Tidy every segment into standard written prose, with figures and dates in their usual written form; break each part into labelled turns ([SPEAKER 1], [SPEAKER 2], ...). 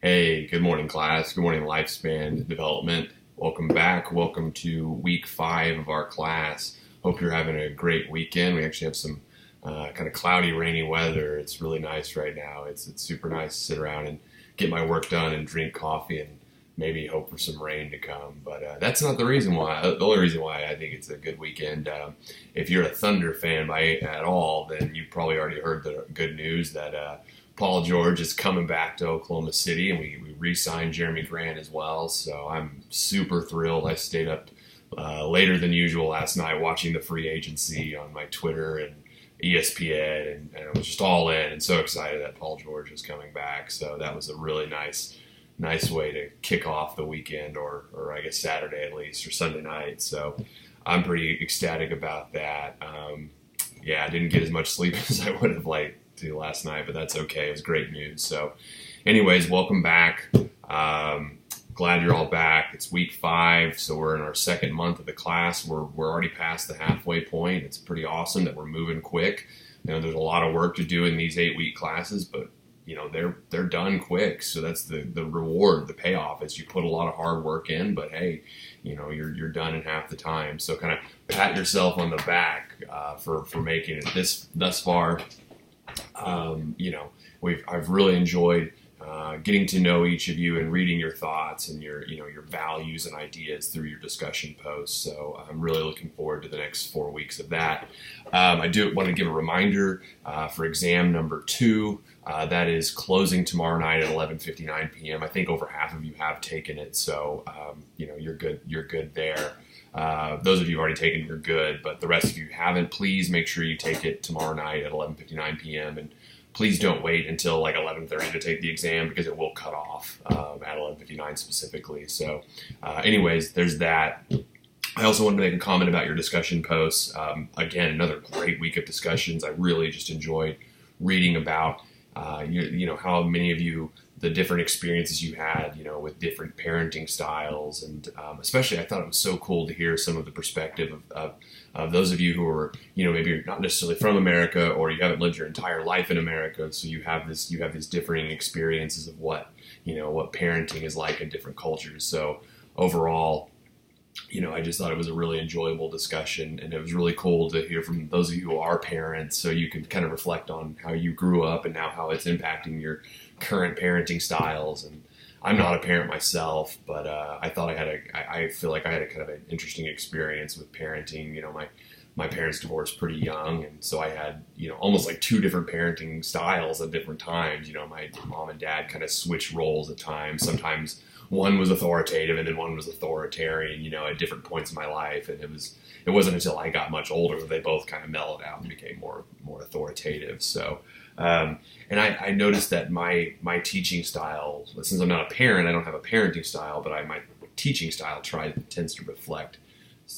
[SPEAKER 1] Hey, good morning, class. Good morning, Lifespan Development. Welcome back. Welcome to week 5 of our class. Hope you're having a great weekend. We actually have some kind of cloudy, rainy weather. It's really nice right now. It's super nice to sit around and get my work done and drink coffee and maybe hope for some rain to come. But that's not the reason why. The only reason why I think it's a good weekend. If you're a Thunder fan at all, then you've probably already heard the good news that Paul George is coming back to Oklahoma City, and we re-signed Jeremy Grant as well. So I'm super thrilled. I stayed up later than usual last night watching the free agency on my Twitter and ESPN, and I was just all in and so excited that Paul George is coming back. So that was a really nice way to kick off the weekend, or I guess Saturday at least, or Sunday night. So I'm pretty ecstatic about that. Yeah, I didn't get as much sleep as I would have liked to last night, but that's okay. It was great news. So anyways, welcome back. Glad you're all back. It's week 5, so we're in our second month of the class. We're already past the halfway point. It's pretty awesome that we're moving quick. There's a lot of work to do in these 8-week classes, but they're done quick. So that's the reward, the payoff is you put a lot of hard work in, but hey, you're done in half the time. So kind of pat yourself on the back for making it thus far. I've really enjoyed getting to know each of you and reading your thoughts and your values and ideas through your discussion posts. So I'm really looking forward to the next 4 weeks of that. I do want to give a reminder for exam number 2. That is closing tomorrow night at 11:59 p.m. I think over half of you have taken it, so you're good. You're good there. Those of you who've already taken it, you're good, but the rest of you haven't. Please make sure you take it tomorrow night at 11:59 p.m. and please don't wait until like 11:30 to take the exam because it will cut off at 11:59 specifically. So, anyways, there's that. I also wanted to make a comment about your discussion posts. Again, another great week of discussions. I really just enjoyed reading about how many of you, the different experiences you had, with different parenting styles. And especially I thought it was so cool to hear some of the perspective of those of you who are, maybe you're not necessarily from America or you haven't lived your entire life in America. So you have these differing experiences of what parenting is like in different cultures. So overall, I just thought it was a really enjoyable discussion, and it was really cool to hear from those of you who are parents, so you can kind of reflect on how you grew up and now how it's impacting your current parenting styles. And I'm not a parent myself, but I thought I feel like I had a kind of an interesting experience with parenting. My parents divorced pretty young, and so I had, almost like 2 different parenting styles at different times. My mom and dad kind of switched roles at times. Sometimes one was authoritative and then one was authoritarian, at different points in my life. And it wasn't until I got much older that they both kind of mellowed out and became more authoritative. So, and I noticed that my teaching style, since I'm not a parent, I don't have a parenting style, but my teaching style tends to reflect,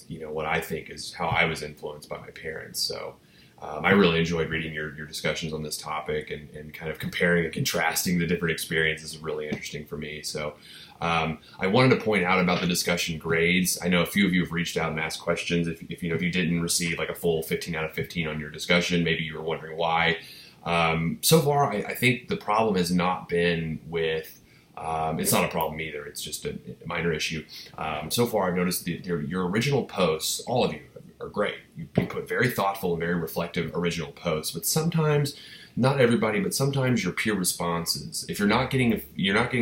[SPEAKER 1] what I think is how I was influenced by my parents. So, I really enjoyed reading your discussions on this topic, and kind of comparing and contrasting the different experiences is really interesting for me. So I wanted to point out about the discussion grades. I know a few of you have reached out and asked questions. If you didn't receive like a full 15 out of 15 on your discussion, maybe you were wondering why. So far, I think the problem has not been with it's not a problem either. It's just a minor issue. So far, I've noticed your original posts, all of you, are great. You put very thoughtful and very reflective original posts, but sometimes, not everybody, but sometimes your peer responses, if you're not getting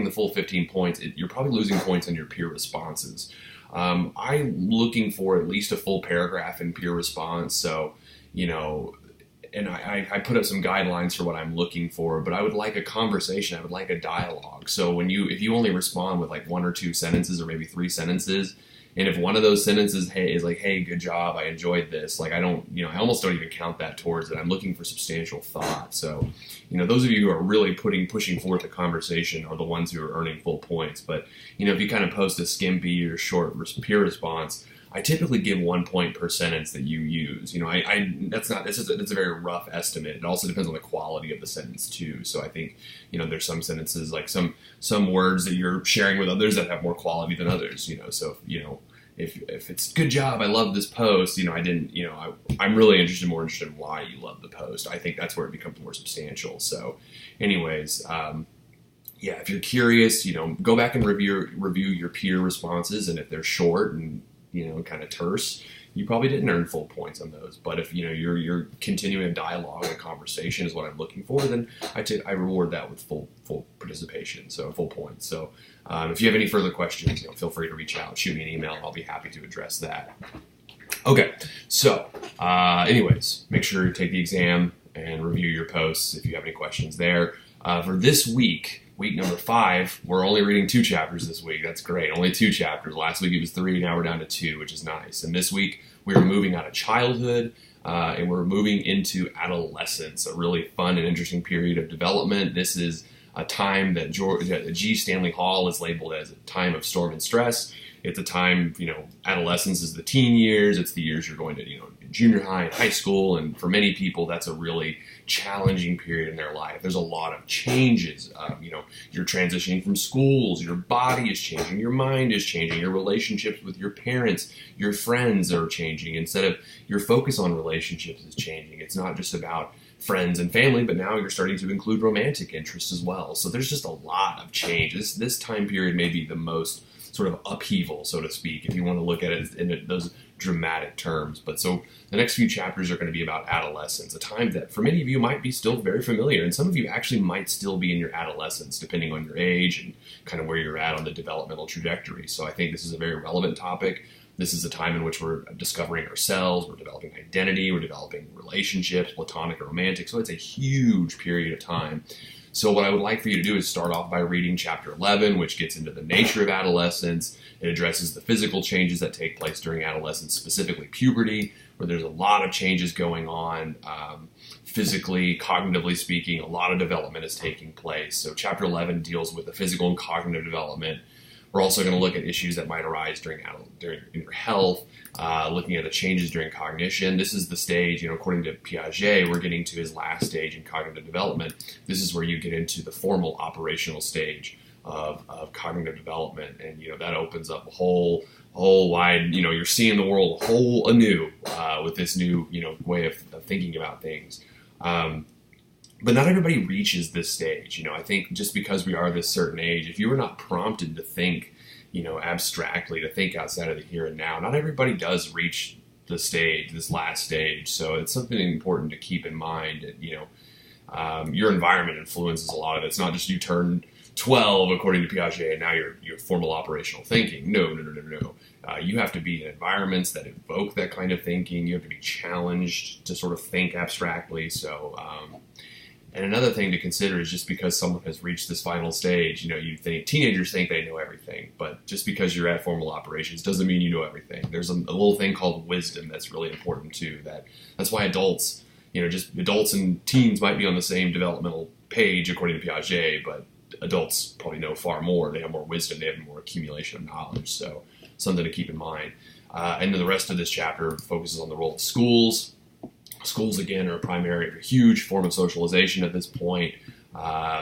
[SPEAKER 1] the full 15 points, you're probably losing points on your peer responses. I'm looking for at least a full paragraph in peer response, so, and I put up some guidelines for what I'm looking for, but I would like a conversation. I would like a dialogue. So if you only respond with like 1 or 2 sentences or maybe 3 sentences, and if one of those sentences is like, hey, good job, I enjoyed this, like I almost don't even count that towards it. I'm looking for substantial thought. So, those of you who are really pushing forth a conversation are the ones who are earning full points. But, if you kind of post a skimpy or short peer response, I typically give 1 point per sentence that you use. That's a very rough estimate. It also depends on the quality of the sentence too. So I think, there's some sentences, like some words that you're sharing with others that have more quality than others. So if it's good job, I love this post. I'm really more interested in why you love the post. I think that's where it becomes more substantial. So, anyways. yeah, if you're curious, go back and review your peer responses, and if they're short and kind of terse, you probably didn't earn full points on those. But if you're continuing a dialogue, a conversation is what I'm looking for, then I reward that with full participation, so full points. So if you have any further questions, feel free to reach out, shoot me an email. I'll be happy to address that. Okay, so anyways, make sure to take the exam and review your posts if you have any questions there. For this week number 5, we're only reading 2 chapters this week. That's great. Only 2 chapters. Last week it was 3. Now we're down to 2, which is nice. And this week we're moving out of childhood and we're moving into adolescence, a really fun and interesting period of development. This is a time that G. Stanley Hall has labeled as a time of storm and stress. It's a time, adolescence is the teen years. It's the years you're going to, junior high and high school. And for many people, that's a really challenging period in their life. There's a lot of changes. You're transitioning from schools. Your body is changing. Your mind is changing. Your relationships with your parents, your friends are changing. Instead of your focus on relationships is changing. It's not just about friends and family, but now you're starting to include romantic interests as well. So there's just a lot of change. This time period may be the most sort of upheaval, so to speak, if you want to look at it in those dramatic terms. But so the next few chapters are going to be about adolescence, a time that for many of you might be still very familiar, and some of you actually might still be in your adolescence, depending on your age and kind of where you're at on the developmental trajectory. So I think this is a very relevant topic. This is a time in which we're discovering ourselves, we're developing identity, we're developing relationships, platonic or romantic. So it's a huge period of time. So what I would like for you to do is start off by reading chapter 11, which gets into the nature of adolescence. It addresses the physical changes that take place during adolescence, specifically puberty, where there's a lot of changes going on physically, cognitively speaking. A lot of development is taking place. So chapter 11 deals with the physical and cognitive development. We're also going to look at issues that might arise during your health, looking at the changes during cognition. This is the stage, according to Piaget, we're getting to his last stage in cognitive development. This is where you get into the formal operational stage of cognitive development. And, that opens up a whole wide, you're seeing the world anew with this new, way of thinking about things. But not everybody reaches this stage. I think just because we are this certain age, if you were not prompted to think, abstractly, to think outside of the here and now, not everybody does reach the stage, this last stage. So it's something important to keep in mind that, your environment influences a lot of it. It's not just you turn 12, according to Piaget, and now you're formal operational thinking. No. You have to be in environments that evoke that kind of thinking. You have to be challenged to sort of think abstractly. So, and another thing to consider is just because someone has reached this final stage, teenagers think they know everything, but just because you're at formal operations doesn't mean you know everything. There's a little thing called wisdom that's really important too. That's why adults, just adults and teens might be on the same developmental page according to Piaget, but adults probably know far more. They have more wisdom. They have more accumulation of knowledge. So something to keep in mind. And then the rest of this chapter focuses on the role of schools. Schools, again, are a huge form of socialization at this point.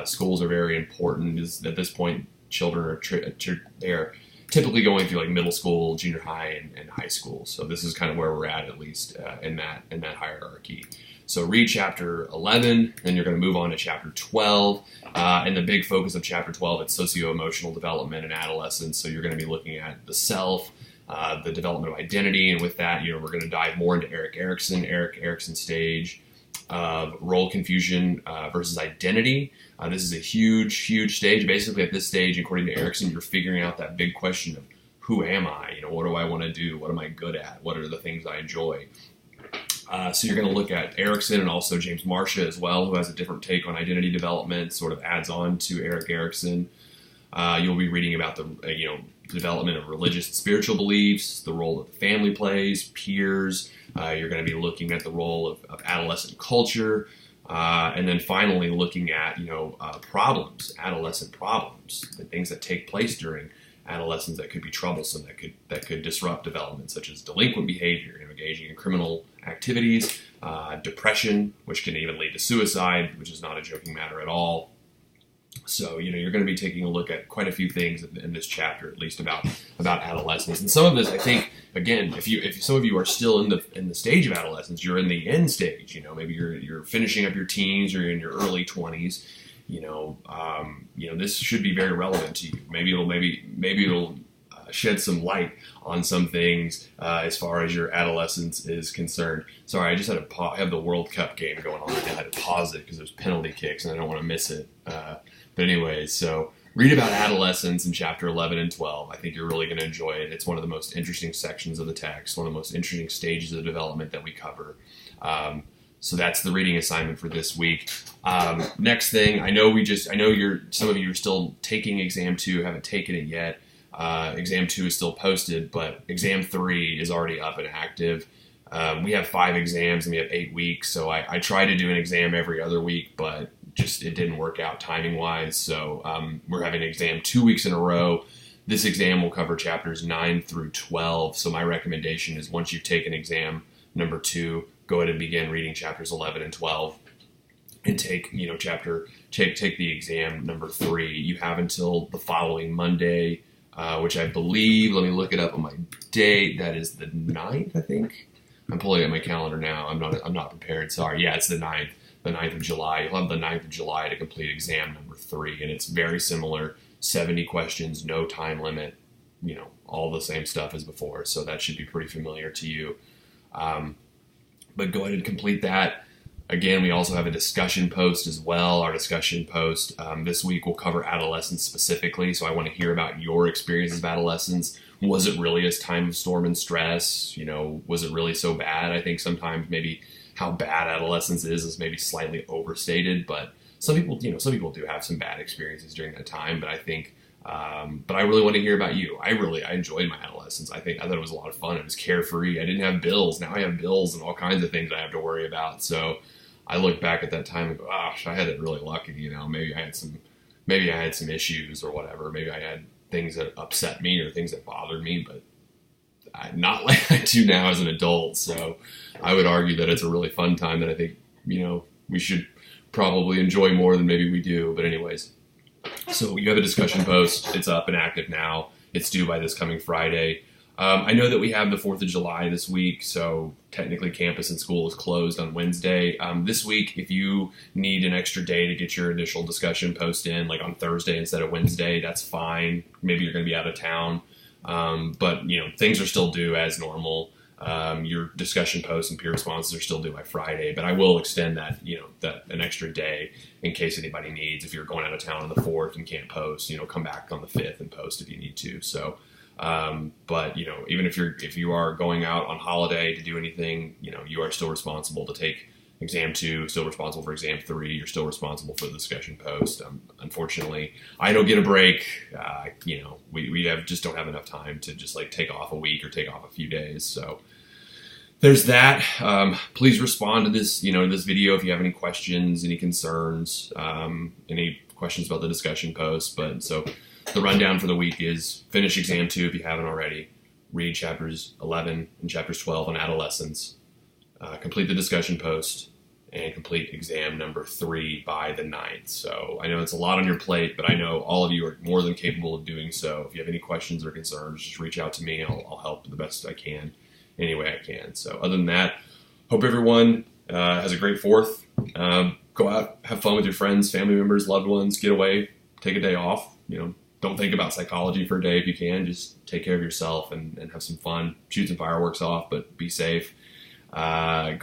[SPEAKER 1] Schools are very important. At this point, children are typically going through like middle school, junior high, and high school. So this is kind of where we're at least in that hierarchy. So read chapter 11, then you're going to move on to chapter 12. And the big focus of chapter 12 is socio-emotional development and adolescence. So you're going to be looking at the self, the development of identity, and with that, we're going to dive more into Erik Erikson's stage of role confusion versus identity. This is a huge stage. Basically, at this stage, according to Erikson, you're figuring out that big question of who am I? What do I want to do? What am I good at? What are the things I enjoy? So you're going to look at Erikson and also James Marcia as well, who has a different take on identity development, sort of adds on to Erik Erikson. You'll be reading about the development of religious and spiritual beliefs, the role that the family plays, peers. You're going to be looking at the role of adolescent culture, and then finally looking at adolescent problems, the things that take place during adolescence that could be troublesome, that could disrupt development, such as delinquent behavior, engaging in criminal activities, depression, which can even lead to suicide, which is not a joking matter at all. So, you're going to be taking a look at quite a few things in this chapter, at least about adolescence. And some of this, I think, again, if some of you are still in the stage of adolescence, you're in the end stage. Maybe you're finishing up your teens or you're in your early 20s. this should be very relevant to you. Maybe it'll shed some light on some things as far as your adolescence is concerned. Sorry, I just had to have the World Cup game going on. I had to pause it because there's penalty kicks and I don't want to miss it. But anyways, so read about adolescence in chapter 11 and 12. I think you're really going to enjoy it. It's one of the most interesting sections of the text, one of the most interesting stages of development that we cover. So that's the reading assignment for this week. Next thing, I know some of you are still taking exam 2, haven't taken it yet. Exam 2 is still posted, but exam 3 is already up and active. We have 5 exams and we have 8 weeks. So I try to do an exam every other week, but it didn't work out timing wise. So, we're having an exam 2 weeks in a row. This exam will cover chapters 9 through 12. So my recommendation is once you've taken exam number 2, go ahead and begin reading chapters 11 and 12 and take the exam number 3. You have until the following Monday, which I believe, let me look it up on my date. That is the 9th, I think. I'm pulling up my calendar now. I'm not prepared. Sorry. Yeah, it's the 9th of July. You'll have the 9th of July to complete exam number 3, and it's very similar. 70 questions, no time limit, all the same stuff as before. So that should be pretty familiar to you. But go ahead and complete that. Again, we also have a discussion post as well. Our discussion post this week will cover adolescence specifically. So I want to hear about your experiences of adolescence. Was it really a time of storm and stress? Was it really so bad? I think sometimes maybe how bad adolescence is maybe slightly overstated, but some people do have some bad experiences during that time. But I think, but I really want to hear about you. I enjoyed my adolescence. I thought it was a lot of fun. It was carefree. I didn't have bills. Now I have bills and all kinds of things I have to worry about. So I look back at that time and go, gosh, I had it really lucky. Maybe I had some issues or whatever. Maybe I had things that upset me or things that bothered me, but not like I do now as an adult. So I would argue that it's a really fun time that I think, we should probably enjoy more than maybe we do. But anyways, so you have a discussion post. It's up and active now. It's due by this coming Friday. I know that we have the 4th of July this week, so technically campus and school is closed on Wednesday. This week, if you need an extra day to get your initial discussion post in, like on Thursday instead of Wednesday, that's fine. Maybe you're going to be out of town. But things are still due as normal. Your discussion posts and peer responses are still due by Friday, but I will extend that, an extra day in case anybody needs. If you're going out of town on the 4th and can't post, come back on the 5th and post if you need to. So, but even if you are going out on holiday to do anything, you are still responsible to take exam 2, still responsible for exam 3. You're still responsible for the discussion post. Unfortunately, I don't get a break. We just don't have enough time to just take off a week or take off a few days. So there's that. Please respond to this, this video if you have any questions, any concerns, any questions about the discussion post. But so the rundown for the week is finish exam 2 if you haven't already. Read chapters 11 and chapters 12 on adolescence. Complete the discussion post and complete exam number 3 by the 9th. So I know it's a lot on your plate, but I know all of you are more than capable of doing so. If you have any questions or concerns, just reach out to me. I'll help the best I can, any way I can. So other than that, hope everyone has a great 4th. Go out, have fun with your friends, family members, loved ones, get away, take a day off. Don't think about psychology for a day if you can. Just take care of yourself and have some fun. Shoot some fireworks off, but be safe. Go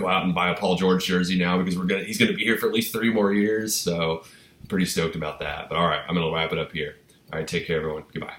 [SPEAKER 1] out and buy a Paul George jersey now because he's gonna be here for at least 3 more years. So I'm pretty stoked about that. But all right, I'm gonna wrap it up here. All right, take care, everyone. Goodbye.